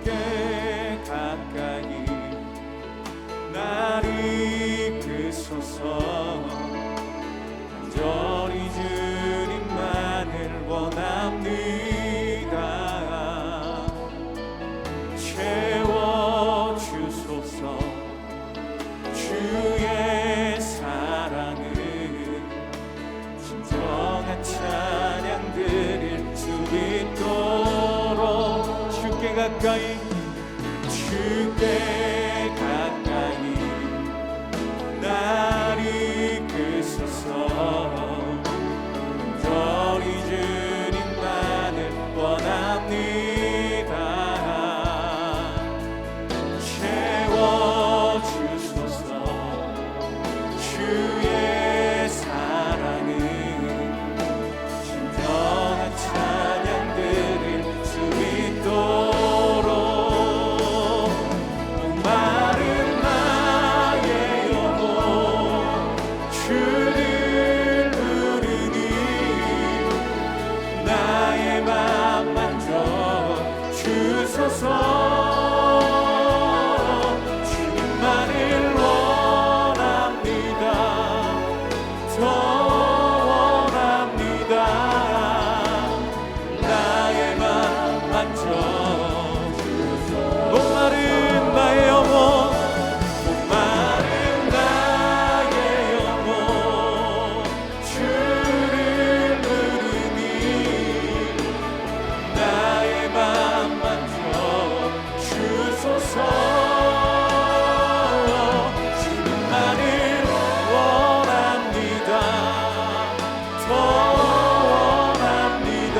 주께 가까이 날 이끄소서. 간절히 주님만을 원합니다. 채워주소서. 주의 사랑은 진정한 찬양 드릴 수 있도록 주께 가까이 날 이끄소서. 간절히 주님만을 원합니다. 채워주소서. 주의 사랑은 진정한 찬양 드릴 수 있도록. 목마른 나의 영혼 주를 부르니 나의 맘 만져 주소서. 주님만을 원합니다. 더 원합니다. 나의 맘 만져 주소서. 목마른 나의 영혼, 목마른 나의 영혼 주를 부르니 나의 맘 만져 주소서. 주님만을 원합니다. 더 원합니다.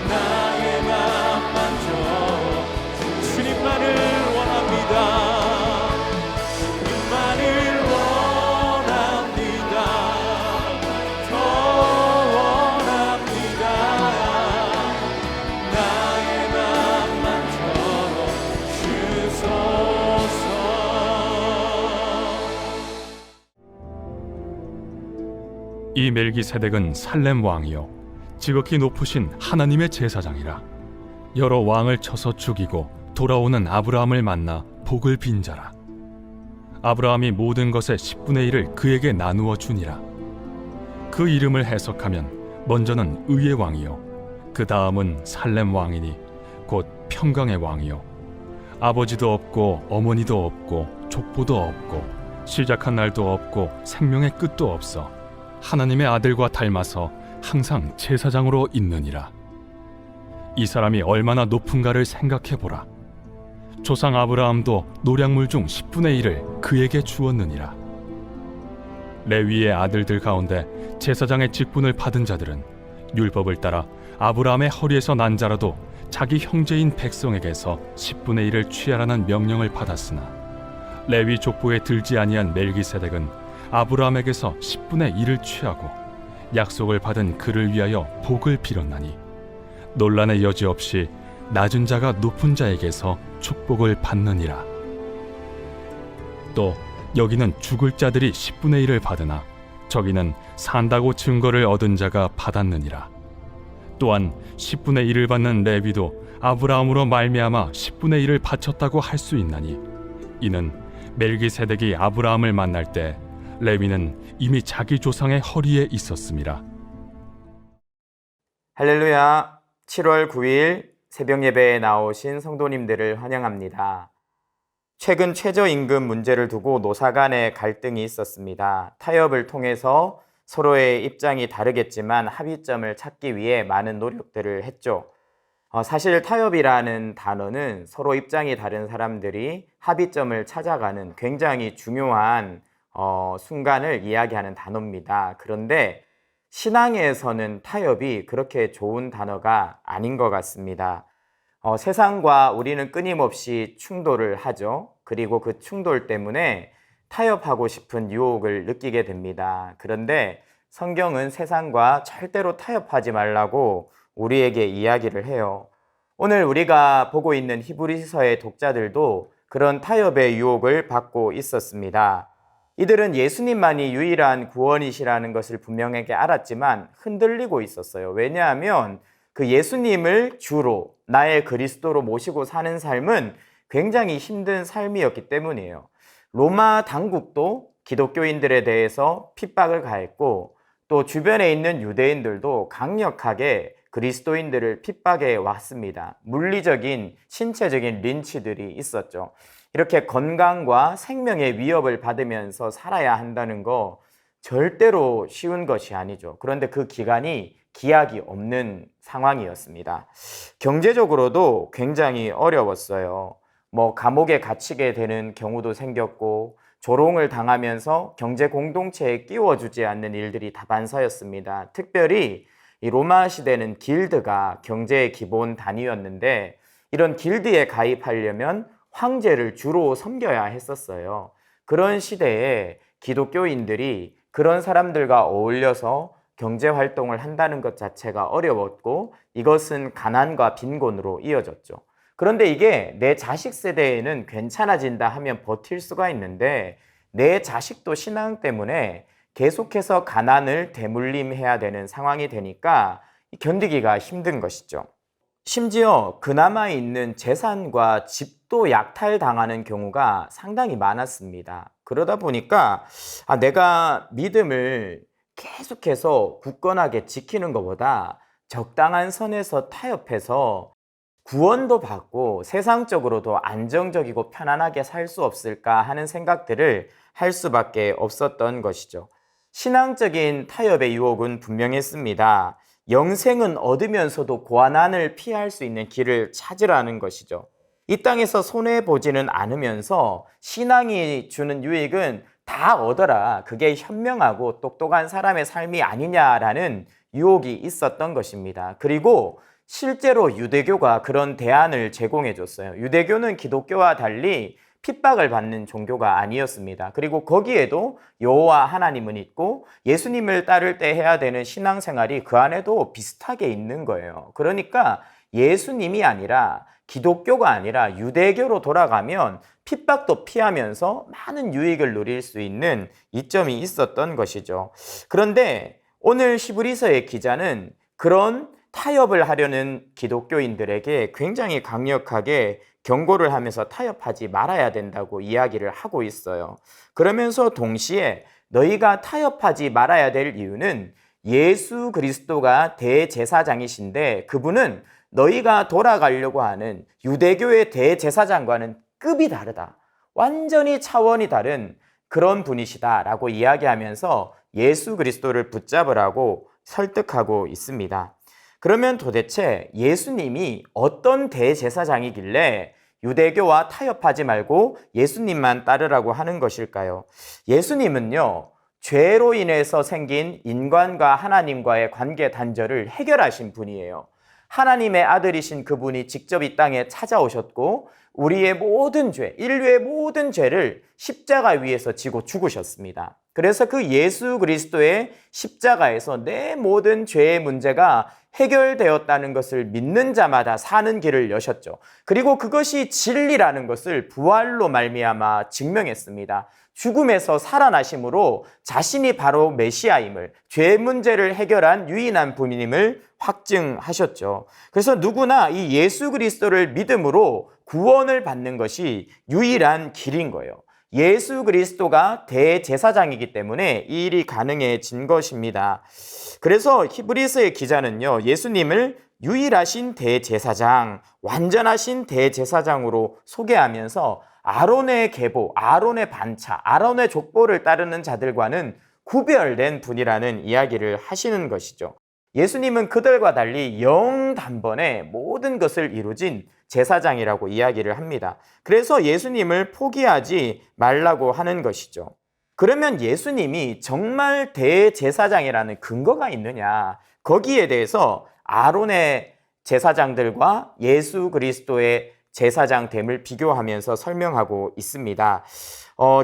나의 맘 만져 주님만을 원합니다. 주님만을 원합니다. 더 원합니다. 나의 맘 만져 주소서. 이 멜기세덱은 살렘 왕이요 지극히 높으신 하나님의 제사장이라. 여러 왕을 쳐서 죽이고 돌아오는 아브라함을 만나 복을 빈 자라. 아브라함이 모든 것의 10분의 1을 그에게 나누어 주니라. 그 이름을 해석하면 먼저는 의의 왕이요 그 다음은 살렘 왕이니 곧 평강의 왕이요 아버지도 없고 어머니도 없고 족보도 없고 시작한 날도 없고 생명의 끝도 없어 하나님의 아들과 닮아서 항상 제사장으로 있느니라. 이 사람이 얼마나 높은가를 생각해보라. 조상 아브라함도 노량물 중 10분의 1을 그에게 주었느니라. 레위의 아들들 가운데 제사장의 직분을 받은 자들은 율법을 따라 아브라함의 허리에서 난 자라도 자기 형제인 백성에게서 10분의 1을 취하라는 명령을 받았으나 레위 족보에 들지 아니한 멜기세덱은 아브라함에게서 10분의 1을 취하고 약속을 받은 그를 위하여 복을 빌었나니 논란의 여지 없이 낮은 자가 높은 자에게서 축복을 받느니라. 또 여기는 죽을 자들이 10분의 1을 받으나 저기는 산다고 증거를 얻은 자가 받았느니라. 또한 10분의 1을 받는 레위도 아브라함으로 말미암아 10분의 1을 바쳤다고 할 수 있나니 이는 멜기세덱이 아브라함을 만날 때 레위는 이미 자기 조상의 허리에 있었음이라. 할렐루야. 7월 9일 새벽 예배에 나오신 성도님들을 환영합니다. 최근 최저임금 문제를 두고 노사 간의 갈등이 있었습니다. 타협을 통해서 서로의 입장이 다르겠지만 합의점을 찾기 위해 많은 노력들을 했죠. 사실 타협이라는 단어는 서로 입장이 다른 사람들이 합의점을 찾아가는 굉장히 중요한 순간을 이야기하는 단어입니다. 그런데 신앙에서는 타협이 그렇게 좋은 단어가 아닌 것 같습니다. 세상과 우리는 끊임없이 충돌을 하죠. 그리고 그 충돌 때문에 타협하고 싶은 유혹을 느끼게 됩니다. 그런데 성경은 세상과 절대로 타협하지 말라고 우리에게 이야기를 해요. 오늘 우리가 보고 있는 히브리서의 독자들도 그런 타협의 유혹을 받고 있었습니다. 이들은 예수님만이 유일한 구원이시라는 것을 분명하게 알았지만 흔들리고 있었어요. 왜냐하면 그 예수님을 주로 나의 그리스도로 모시고 사는 삶은 굉장히 힘든 삶이었기 때문이에요. 로마 당국도 기독교인들에 대해서 핍박을 가했고 또 주변에 있는 유대인들도 강력하게 그리스도인들을 핍박해 왔습니다. 물리적인, 신체적인 린치들이 있었죠. 이렇게 건강과 생명의 위협을 받으면서 살아야 한다는 거 절대로 쉬운 것이 아니죠. 그런데 그 기간이 기약이 없는 상황이었습니다. 경제적으로도 굉장히 어려웠어요. 감옥에 갇히게 되는 경우도 생겼고 조롱을 당하면서 경제 공동체에 끼워주지 않는 일들이 다반사였습니다. 특별히 이 로마 시대는 길드가 경제의 기본 단위였는데 이런 길드에 가입하려면 황제를 주로 섬겨야 했었어요. 그런 시대에 기독교인들이 그런 사람들과 어울려서 경제 활동을 한다는 것 자체가 어려웠고 이것은 가난과 빈곤으로 이어졌죠. 그런데 이게 내 자식 세대에는 괜찮아진다 하면 버틸 수가 있는데 내 자식도 신앙 때문에 계속해서 가난을 대물림해야 되는 상황이 되니까 견디기가 힘든 것이죠. 심지어 그나마 있는 재산과 집도 약탈당하는 경우가 상당히 많았습니다. 그러다 보니까 내가 믿음을 계속해서 굳건하게 지키는 것보다 적당한 선에서 타협해서 구원도 받고 세상적으로도 안정적이고 편안하게 살 수 없을까 하는 생각들을 할 수밖에 없었던 것이죠. 신앙적인 타협의 유혹은 분명했습니다. 영생은 얻으면서도 고난을 피할 수 있는 길을 찾으라는 것이죠. 이 땅에서 손해보지는 않으면서 신앙이 주는 유익은 다 얻어라. 그게 현명하고 똑똑한 사람의 삶이 아니냐라는 유혹이 있었던 것입니다. 그리고 실제로 유대교가 그런 대안을 제공해 줬어요. 유대교는 기독교와 달리 핍박을 받는 종교가 아니었습니다. 그리고 거기에도 여호와 하나님은 있고 예수님을 따를 때 해야 되는 신앙생활이 그 안에도 비슷하게 있는 거예요. 그러니까 예수님이 아니라 기독교가 아니라 유대교로 돌아가면 핍박도 피하면서 많은 유익을 누릴 수 있는 이점이 있었던 것이죠. 그런데 오늘 히브리서의 기자는 그런 타협을 하려는 기독교인들에게 굉장히 강력하게 경고를 하면서 타협하지 말아야 된다고 이야기를 하고 있어요. 그러면서 동시에 너희가 타협하지 말아야 될 이유는 예수 그리스도가 대제사장이신데 그분은 너희가 돌아가려고 하는 유대교의 대제사장과는 급이 다르다. 완전히 차원이 다른 그런 분이시다라고 이야기하면서 예수 그리스도를 붙잡으라고 설득하고 있습니다. 그러면 도대체 예수님이 어떤 대제사장이길래 유대교와 타협하지 말고 예수님만 따르라고 하는 것일까요? 예수님은요, 죄로 인해서 생긴 인간과 하나님과의 관계 단절을 해결하신 분이에요. 하나님의 아들이신 그분이 직접 이 땅에 찾아오셨고 우리의 모든 죄, 인류의 모든 죄를 십자가 위에서 지고 죽으셨습니다. 그래서 그 예수 그리스도의 십자가에서 내 모든 죄의 문제가 해결되었다는 것을 믿는 자마다 사는 길을 여셨죠. 그리고 그것이 진리라는 것을 부활로 말미암아 증명했습니다. 죽음에서 살아나심으로 자신이 바로 메시아임을, 죄 문제를 해결한 유일한 분임을 확증하셨죠. 그래서 누구나 이 예수 그리스도를 믿음으로 구원을 받는 것이 유일한 길인 거예요. 예수 그리스도가 대제사장이기 때문에 이 일이 가능해진 것입니다. 그래서 히브리서의 기자는요, 예수님을 유일하신 대제사장, 완전하신 대제사장으로 소개하면서 아론의 계보, 아론의 반차, 아론의 족보를 따르는 자들과는 구별된 분이라는 이야기를 하시는 것이죠. 예수님은 그들과 달리 영단번에 모든 것을 이루진 제사장이라고 이야기를 합니다. 그래서 예수님을 포기하지 말라고 하는 것이죠. 그러면 예수님이 정말 대제사장이라는 근거가 있느냐? 거기에 대해서 아론의 제사장들과 예수 그리스도의 제사장됨을 비교하면서 설명하고 있습니다.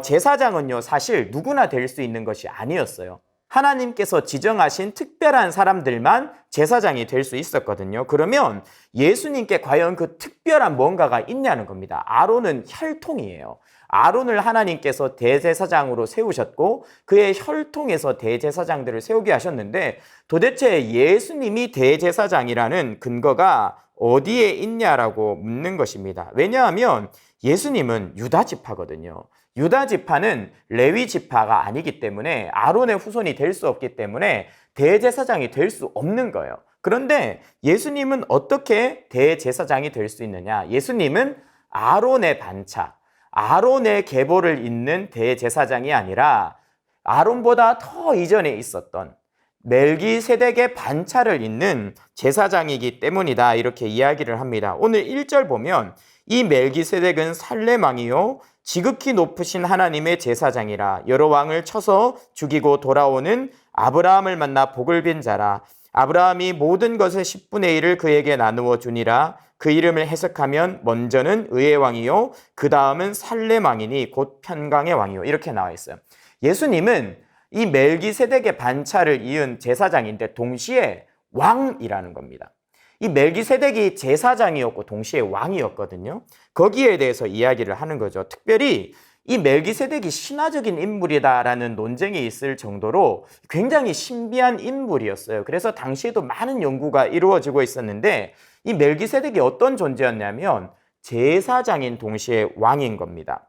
제사장은요, 사실 누구나 될 수 있는 것이 아니었어요. 하나님께서 지정하신 특별한 사람들만 제사장이 될 수 있었거든요. 그러면 예수님께 과연 그 특별한 뭔가가 있냐는 겁니다. 아론은 혈통이에요. 아론을 하나님께서 대제사장으로 세우셨고 그의 혈통에서 대제사장들을 세우게 하셨는데 도대체 예수님이 대제사장이라는 근거가 어디에 있냐라고 묻는 것입니다. 왜냐하면 예수님은 유다 지파거든요. 유다 지파는 레위 지파가 아니기 때문에 아론의 후손이 될 수 없기 때문에 대제사장이 될 수 없는 거예요. 그런데 예수님은 어떻게 대제사장이 될 수 있느냐? 예수님은 아론의 반차, 아론의 계보를 잇는 대제사장이 아니라 아론보다 더 이전에 있었던 멜기세덱의 반차를 잇는 제사장이기 때문이다. 이렇게 이야기를 합니다. 오늘 1절 보면 이 멜기세덱은 살렘 왕이요 지극히 높으신 하나님의 제사장이라 여러 왕을 쳐서 죽이고 돌아오는 아브라함을 만나 복을 빈 자라. 아브라함이 모든 것의 10분의 1을 그에게 나누어 주니라. 그 이름을 해석하면 먼저는 의의 왕이요 그 다음은 살렘 왕이니 곧 편강의 왕이요 이렇게 나와 있어요. 예수님은 이 멜기세덱의 반차를 이은 제사장인데 동시에 왕이라는 겁니다. 이 멜기세덱이 제사장이었고 동시에 왕이었거든요. 거기에 대해서 이야기를 하는 거죠. 특별히 이 멜기세덱이 신화적인 인물이다라는 논쟁이 있을 정도로 굉장히 신비한 인물이었어요. 그래서 당시에도 많은 연구가 이루어지고 있었는데 이 멜기세덱이 어떤 존재였냐면 제사장인 동시에 왕인 겁니다.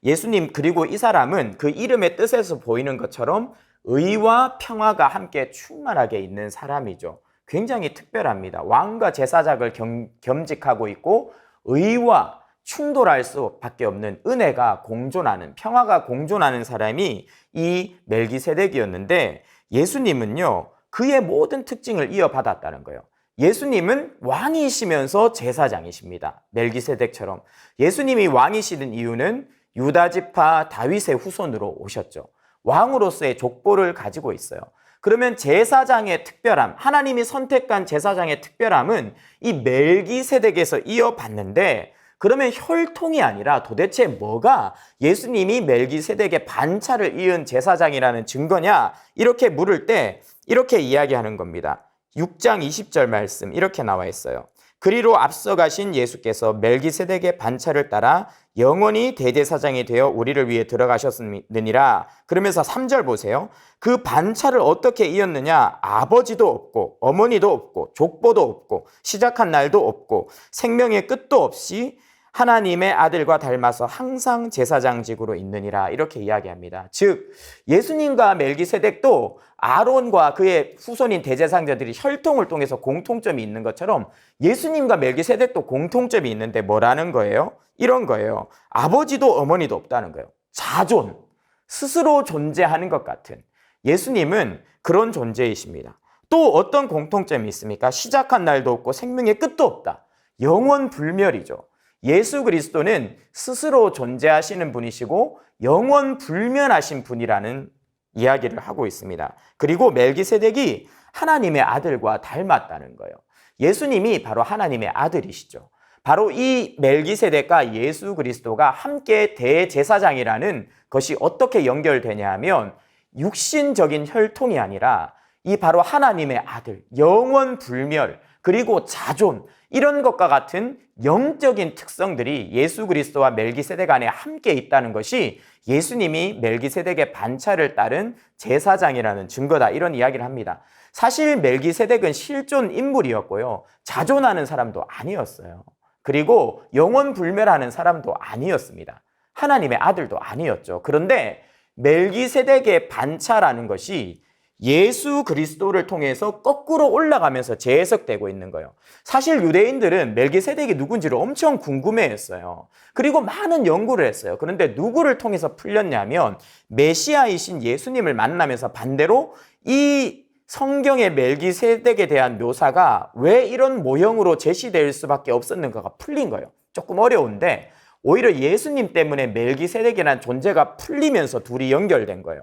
예수님 그리고 이 사람은 그 이름의 뜻에서 보이는 것처럼 의와 평화가 함께 충만하게 있는 사람이죠. 굉장히 특별합니다. 왕과 제사장을 겸직하고 있고 의와 충돌할 수밖에 없는 은혜가 공존하는, 평화가 공존하는 사람이 이 멜기세덱이었는데 예수님은요 그의 모든 특징을 이어받았다는 거예요. 예수님은 왕이시면서 제사장이십니다. 멜기세덱처럼. 예수님이 왕이시는 이유는 유다 지파 다윗의 후손으로 오셨죠. 왕으로서의 족보를 가지고 있어요. 그러면 제사장의 특별함, 하나님이 선택한 제사장의 특별함은 이 멜기세덱에서 이어받는데 그러면 혈통이 아니라 도대체 뭐가 예수님이 멜기세덱의 반차를 이은 제사장이라는 증거냐? 이렇게 물을 때 이렇게 이야기하는 겁니다. 6장 20절 말씀 이렇게 나와 있어요. 그리로 앞서가신 예수께서 멜기세덱의 반차를 따라 영원히 대제사장이 되어 우리를 위해 들어가셨느니라. 그러면서 3절 보세요. 그 반차를 어떻게 이었느냐? 아버지도 없고 어머니도 없고 족보도 없고 시작한 날도 없고 생명의 끝도 없이 하나님의 아들과 닮아서 항상 제사장직으로 있느니라. 이렇게 이야기합니다. 즉 예수님과 멜기세덱도 아론과 그의 후손인 대제사장들이 혈통을 통해서 공통점이 있는 것처럼 예수님과 멜기세덱도 공통점이 있는데 뭐라는 거예요? 이런 거예요. 아버지도 어머니도 없다는 거예요. 자존, 스스로 존재하는 것 같은 예수님은 그런 존재이십니다. 또 어떤 공통점이 있습니까? 시작한 날도 없고 생명의 끝도 없다. 영원 불멸이죠. 예수 그리스도는 스스로 존재하시는 분이시고 영원 불멸하신 분이라는 이야기를 하고 있습니다. 그리고 멜기세덱이 하나님의 아들과 닮았다는 거예요. 예수님이 바로 하나님의 아들이시죠. 바로 이 멜기세덱과 예수 그리스도가 함께 대제사장이라는 것이 어떻게 연결되냐 하면 육신적인 혈통이 아니라 이 바로 하나님의 아들, 영원 불멸, 그리고 자존, 이런 것과 같은 영적인 특성들이 예수 그리스도와 멜기세덱 안에 함께 있다는 것이 예수님이 멜기세덱의 반차를 따른 제사장이라는 증거다. 이런 이야기를 합니다. 사실 멜기세덱은 실존 인물이었고요. 자존하는 사람도 아니었어요. 그리고 영원 불멸하는 사람도 아니었습니다. 하나님의 아들도 아니었죠. 그런데 멜기세덱의 반차라는 것이 예수 그리스도를 통해서 거꾸로 올라가면서 재해석되고 있는 거예요. 사실 유대인들은 멜기세덱이 누군지를 엄청 궁금해했어요. 그리고 많은 연구를 했어요. 그런데 누구를 통해서 풀렸냐면 메시아이신 예수님을 만나면서 반대로 이 성경의 멜기세덱에 대한 묘사가 왜 이런 모형으로 제시될 수밖에 없었는가가 풀린 거예요. 조금 어려운데 오히려 예수님 때문에 멜기세덱이라는 존재가 풀리면서 둘이 연결된 거예요.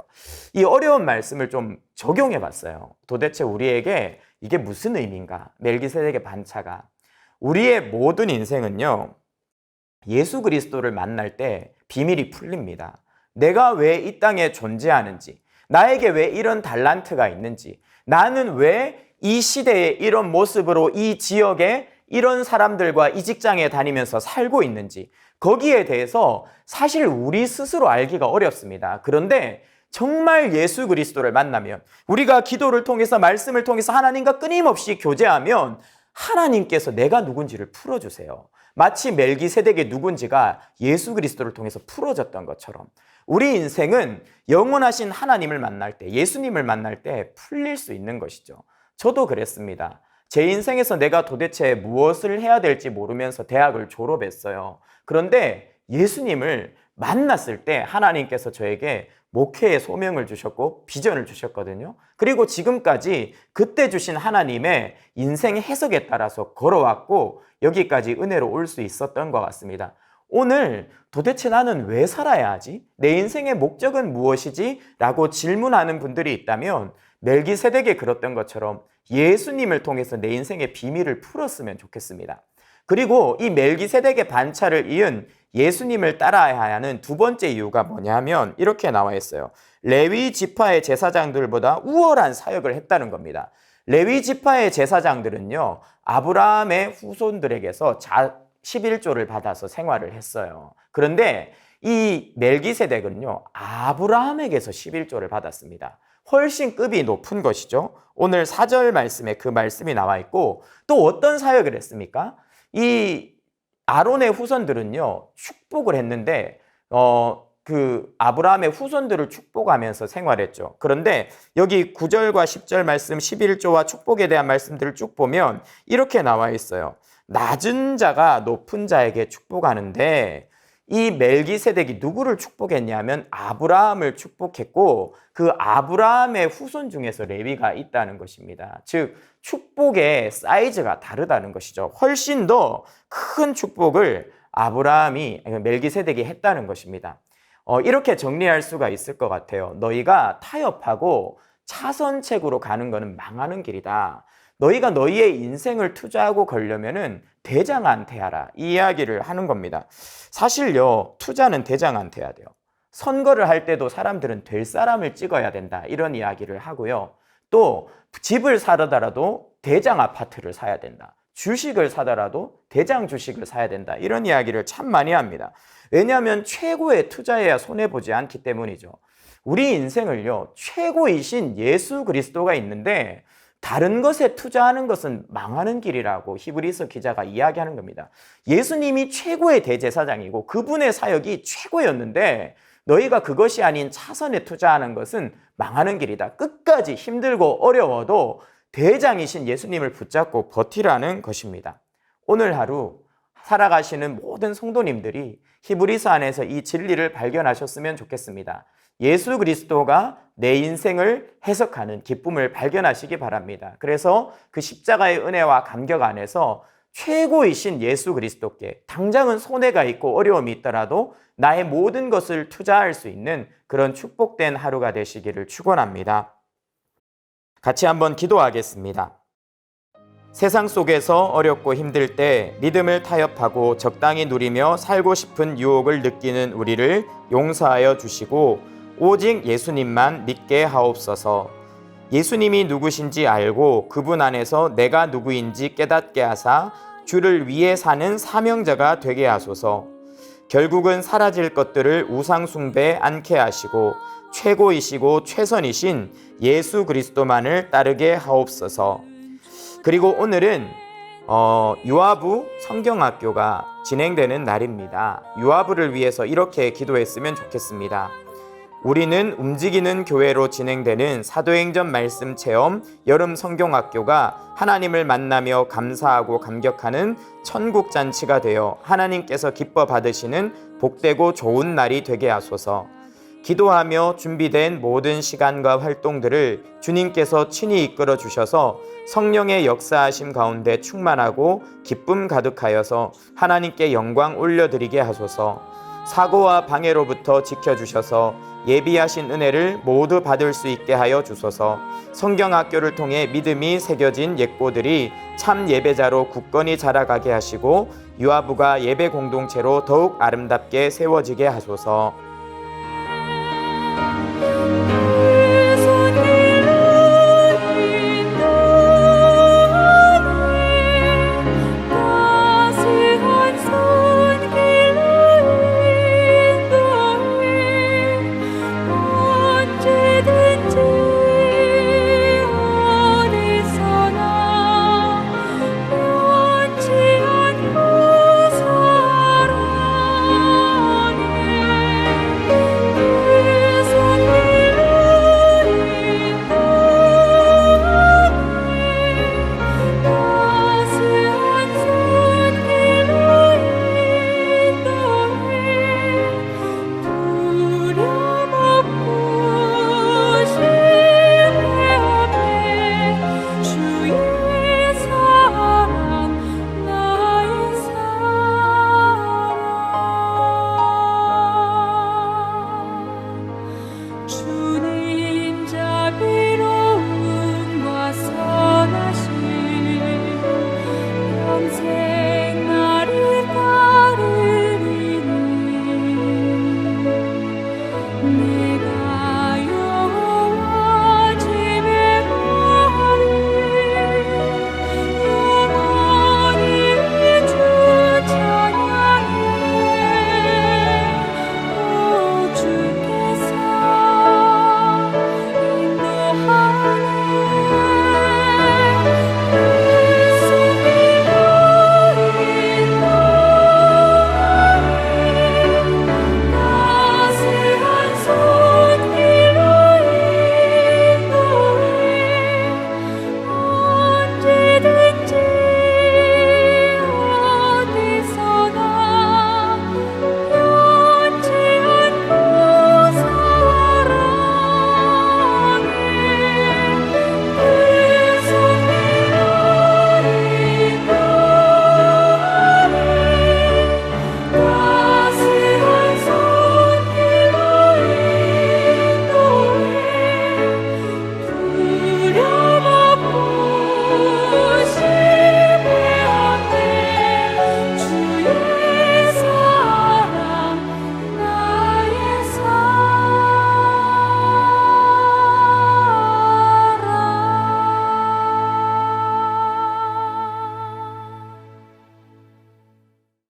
이 어려운 말씀을 좀 적용해 봤어요. 도대체 우리에게 이게 무슨 의미인가? 멜기세덱의 반차가. 우리의 모든 인생은요, 예수 그리스도를 만날 때 비밀이 풀립니다. 내가 왜 이 땅에 존재하는지, 나에게 왜 이런 달란트가 있는지, 나는 왜 이 시대에 이런 모습으로 이 지역에 이런 사람들과 이 직장에 다니면서 살고 있는지, 거기에 대해서 사실 우리 스스로 알기가 어렵습니다. 그런데 정말 예수 그리스도를 만나면, 우리가 기도를 통해서 말씀을 통해서 하나님과 끊임없이 교제하면 하나님께서 내가 누군지를 풀어주세요. 마치 멜기세덱의 누군지가 예수 그리스도를 통해서 풀어졌던 것처럼 우리 인생은 영원하신 하나님을 만날 때, 예수님을 만날 때 풀릴 수 있는 것이죠. 저도 그랬습니다. 제 인생에서 내가 도대체 무엇을 해야 될지 모르면서 대학을 졸업했어요. 그런데 예수님을 만났을 때 하나님께서 저에게 목회의 소명을 주셨고 비전을 주셨거든요. 그리고 지금까지 그때 주신 하나님의 인생 해석에 따라서 걸어왔고 여기까지 은혜로 올 수 있었던 것 같습니다. 오늘 도대체 나는 왜 살아야 하지? 내 인생의 목적은 무엇이지? 라고 질문하는 분들이 있다면 멜기세덱이 그랬던 것처럼 예수님을 통해서 내 인생의 비밀을 풀었으면 좋겠습니다. 그리고 이 멜기세덱의 반차를 이은 예수님을 따라야 하는 두 번째 이유가 뭐냐면 이렇게 나와 있어요. 레위 지파의 제사장들보다 우월한 사역을 했다는 겁니다. 레위 지파의 제사장들은요, 아브라함의 후손들에게서 11조를 받아서 생활을 했어요. 그런데 이 멜기세덱은요, 아브라함에게서 11조를 받았습니다. 훨씬 급이 높은 것이죠. 오늘 4절 말씀에 그 말씀이 나와 있고, 또 어떤 사역을 했습니까? 이 아론의 후손들은요, 축복을 했는데 그 아브라함의 후손들을 축복하면서 생활했죠. 그런데 여기 9절과 10절 말씀, 11조와 축복에 대한 말씀들을 쭉 보면 이렇게 나와 있어요. 낮은 자가 높은 자에게 축복하는데, 이 멜기세덱이 누구를 축복했냐면 아브라함을 축복했고, 그 아브라함의 후손 중에서 레위가 있다는 것입니다. 즉 축복의 사이즈가 다르다는 것이죠. 훨씬 더 큰 축복을 아브라함이, 멜기세덱이 했다는 것입니다. 이렇게 정리할 수가 있을 것 같아요. 너희가 타협하고 차선책으로 가는 것은 망하는 길이다. 너희가 너희의 인생을 투자하고 걸려면은 대장한테 하라, 이 이야기를 하는 겁니다. 사실요, 투자는 대장한테 해야 돼요. 선거를 할 때도 사람들은 될 사람을 찍어야 된다, 이런 이야기를 하고요. 또 집을 사더라도 대장 아파트를 사야 된다. 주식을 사더라도 대장 주식을 사야 된다, 이런 이야기를 참 많이 합니다. 왜냐하면 최고의 투자해야 손해보지 않기 때문이죠. 우리 인생을요, 최고이신 예수 그리스도가 있는데 다른 것에 투자하는 것은 망하는 길이라고 히브리서 기자가 이야기하는 겁니다. 예수님이 최고의 대제사장이고 그분의 사역이 최고였는데 너희가 그것이 아닌 차선에 투자하는 것은 망하는 길이다. 끝까지 힘들고 어려워도 대장이신 예수님을 붙잡고 버티라는 것입니다. 오늘 하루 살아가시는 모든 성도님들이 히브리서 안에서 이 진리를 발견하셨으면 좋겠습니다. 예수 그리스도가 내 인생을 해석하는 기쁨을 발견하시기 바랍니다. 그래서 그 십자가의 은혜와 감격 안에서 최고이신 예수 그리스도께 당장은 손해가 있고 어려움이 있더라도 나의 모든 것을 투자할 수 있는 그런 축복된 하루가 되시기를 축원합니다. 같이 한번 기도하겠습니다. 세상 속에서 어렵고 힘들 때 믿음을 타협하고 적당히 누리며 살고 싶은 유혹을 느끼는 우리를 용서하여 주시고 오직 예수님만 믿게 하옵소서. 예수님이 누구신지 알고 그분 안에서 내가 누구인지 깨닫게 하사 주를 위해 사는 사명자가 되게 하소서. 결국은 사라질 것들을 우상 숭배에 않게 하시고 최고이시고 최선이신 예수 그리스도만을 따르게 하옵소서. 그리고 오늘은 유아부 성경학교가 진행되는 날입니다. 유아부를 위해서 이렇게 기도했으면 좋겠습니다. 우리는 움직이는 교회로 진행되는 사도행전 말씀 체험 여름 성경학교가 하나님을 만나며 감사하고 감격하는 천국 잔치가 되어 하나님께서 기뻐 받으시는 복되고 좋은 날이 되게 하소서. 기도하며 준비된 모든 시간과 활동들을 주님께서 친히 이끌어 주셔서 성령의 역사하심 가운데 충만하고 기쁨 가득하여서 하나님께 영광 올려드리게 하소서. 사고와 방해로부터 지켜주셔서 예비하신 은혜를 모두 받을 수 있게 하여 주소서. 성경학교를 통해 믿음이 새겨진 예꼬들이 참 예배자로 굳건히 자라가게 하시고 유아부가 예배 공동체로 더욱 아름답게 세워지게 하소서.